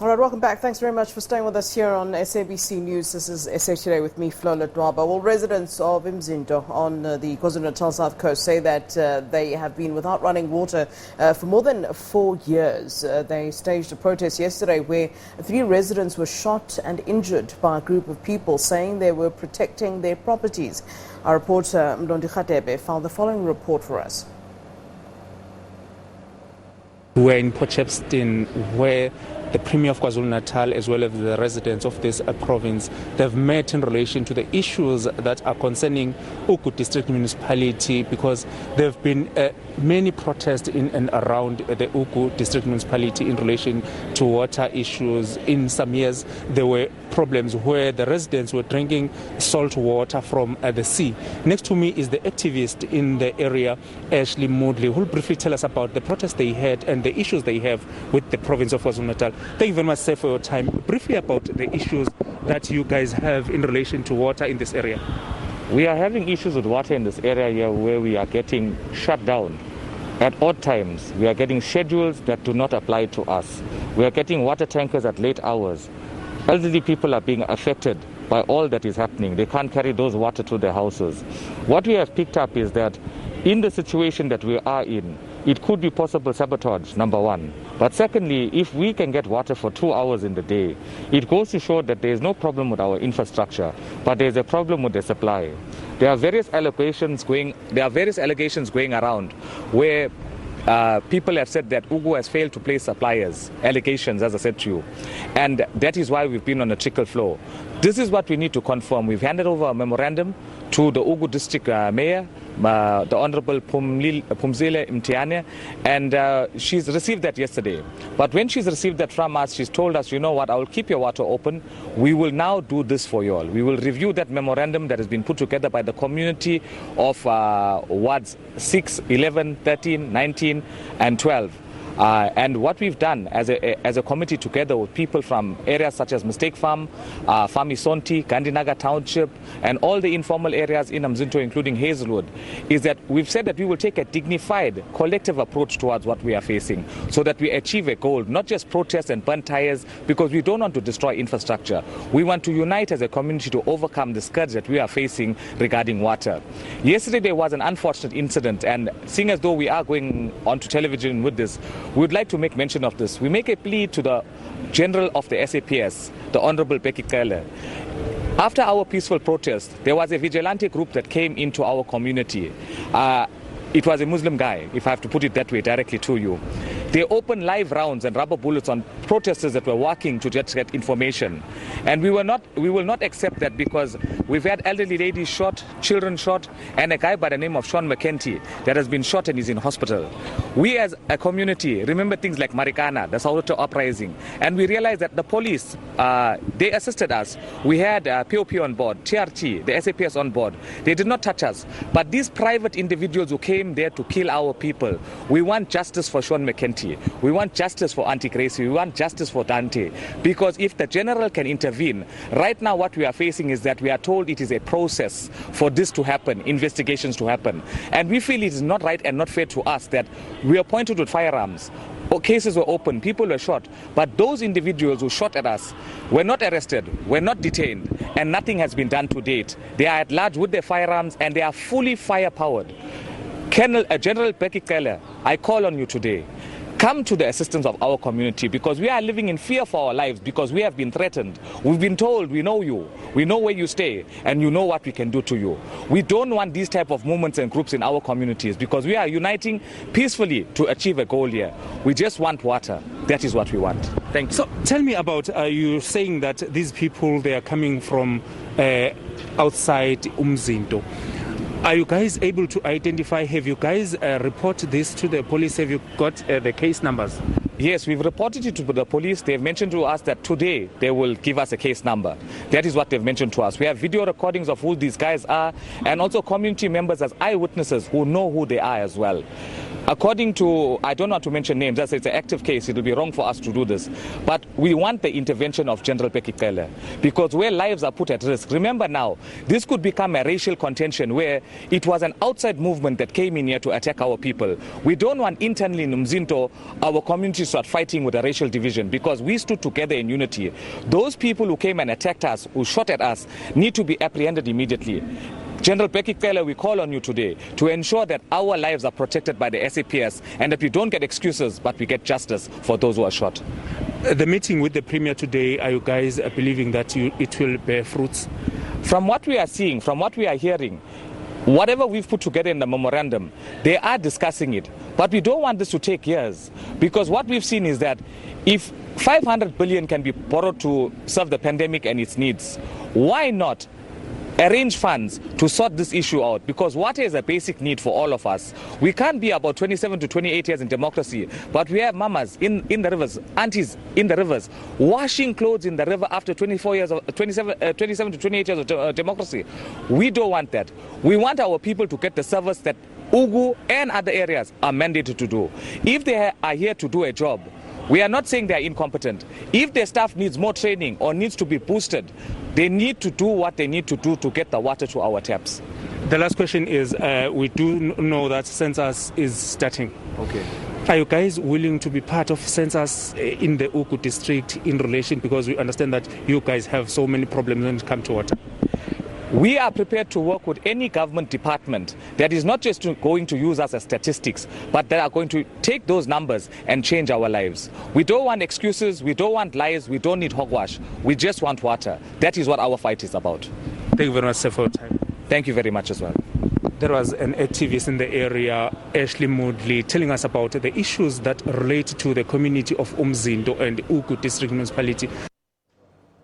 All right, welcome back. Thanks very much for staying with us here on SABC News. This is SA Today with me, Mlondi Radebe. Well, residents of Umzinto on the Kwazulu-Natal South Coast say that they have been without running water for more than 4 years. They staged a protest yesterday where 3 residents were shot and injured by a group of people saying they were protecting their properties. Our reporter, Mlondi Radebe, found the following report for us. We're in Port Shepstone, where the Premier of Kwazulu-Natal as well as the residents of this province, they've met in relation to the issues that are concerning Ugu District Municipality, because there have been many protests in and around the Ugu District Municipality in relation to water issues. In some years, there were problems where the residents were drinking salt water from the sea. Next to me is the activist in the area, Ashley Moodley, who will briefly tell us about the protests they had and the issues they have with the province of Kwazulu-Natal. Thank you very much, sir, for your time. Briefly about the issues that you guys have in relation to water in this area. We are having issues with water in this area here where we are getting shut down. At odd times, we are getting schedules that do not apply to us. We are getting water tankers at late hours. Elderly people are being affected by all that is happening. They can't carry those water to their houses. What we have picked up is that in the situation that we are in, it could be possible sabotage, number one. But secondly, if we can get water for 2 hours in the day, it goes to show that there is no problem with our infrastructure, but there is a problem with the supply. There are various allegations going around where people have said that Ugu has failed to place suppliers, allegations, as I said to you. And that is why we've been on a trickle flow. This is what we need to confirm. We've handed over a memorandum to the Ugu District Mayor, the Honorable Phumzile Mtiane, and she's received that yesterday. But when she's received that from us, she's told us, you know what, I will keep your water open. We will now do this for you all. We will review that memorandum that has been put together by the community of wards 6, 11, 13, 19, and 12. And what we've done as a committee together with people from areas such as Mistake Farm, Farm Isonti, Gandhinagar Township, and all the informal areas in Umzinto, including Hazelwood, is that we've said that we will take a dignified, collective approach towards what we are facing so that we achieve a goal, not just protest and burn tires, because we don't want to destroy infrastructure. We want to unite as a community to overcome the scourge that we are facing regarding water. Yesterday there was an unfortunate incident, and seeing as though we are going onto television with this, we would like to make mention of this. We make a plea to the General of the SAPS, the Honorable Becky Kele. After our peaceful protest, there was a vigilante group that came into our community. It was a Muslim guy, if I have to put it that way directly to you. They opened live rounds and rubber bullets on protesters that were working to just get information. And we will not accept that, because we've had elderly ladies shot, children shot, and a guy by the name of Sean McKenty that has been shot and is in hospital. We as a community remember things like Marikana, the Soweto uprising, and we realized that the police, they assisted us. We had POP on board, TRT, the SAPS on board. They did not touch us. But these private individuals who came there to kill our people, we want justice for Sean McKenty. We want justice for Auntie Gracie. We want justice for Dante. Because if the general can intervene, right now what we are facing is that we are told it is a process for this to happen, investigations to happen. And we feel it is not right and not fair to us that we are pointed with firearms. Cases were open, people were shot, but those individuals who shot at us were not arrested, were not detained, and nothing has been done to date. They are at large with their firearms and they are fully firepowered. General Becky Keller, I call on you today. Come to the assistance of our community, because we are living in fear for our lives, because we have been threatened. We've been told we know you, we know where you stay, and you know what we can do to you. We don't want these type of movements and groups in our communities, because we are uniting peacefully to achieve a goal here. We just want water. That is what we want. Thank you. So tell me about, you saying that these people, they are coming from outside Umzinto. Are you guys able to identify, have you guys reported this to the police? Have you got the case numbers? Yes, we've reported it to the police. They've mentioned to us that today they will give us a case number. That is what they've mentioned to us. We have video recordings of who these guys are, and also community members as eyewitnesses who know who they are as well. According to, I don't want to mention names, as it's an active case, it will be wrong for us to do this. But we want the intervention of General Pekikele, because where lives are put at risk, remember now, this could become a racial contention where it was an outside movement that came in here to attack our people. We don't want internally in Umzinto our community to start fighting with a racial division, because we stood together in unity. Those people who came and attacked us, who shot at us, need to be apprehended immediately. General Pekikele, we call on you today to ensure that our lives are protected by the SAPS and that we don't get excuses but we get justice for those who are shot. The meeting with the Premier today, are you guys believing that it will bear fruits? From what we are seeing, from what we are hearing, whatever we've put together in the memorandum, they are discussing it. But we don't want this to take years, because what we've seen is that if 500 billion can be borrowed to serve the pandemic and its needs, why not arrange funds to sort this issue out? Because water is a basic need for all of us. We can't be about 27 to 28 years in democracy, but we have mamas in the rivers, aunties in the rivers, washing clothes in the river after 24 years of 27 to 28 years of democracy. We don't want that. We want our people to get the service that Ugu and other areas are mandated to do. If they are here to do a job, we are not saying they are incompetent. If their staff needs more training or needs to be boosted, they need to do what they need to do to get the water to our taps. The last question is, we do know that census is starting. Okay. Are you guys willing to be part of census in the Ugu district in relation, because we understand that you guys have so many problems when it comes to water? We are prepared to work with any government department that is not just going to use us as statistics, but that are going to take those numbers and change our lives. We don't want excuses, we don't want lies, we don't need hogwash. We just want water. That is what our fight is about. Thank you very much, sir, for your time. Thank you very much as well. There was an activist in the area, Ashley Moodley, telling us about the issues that relate to the community of Umzinto and Ugu District Municipality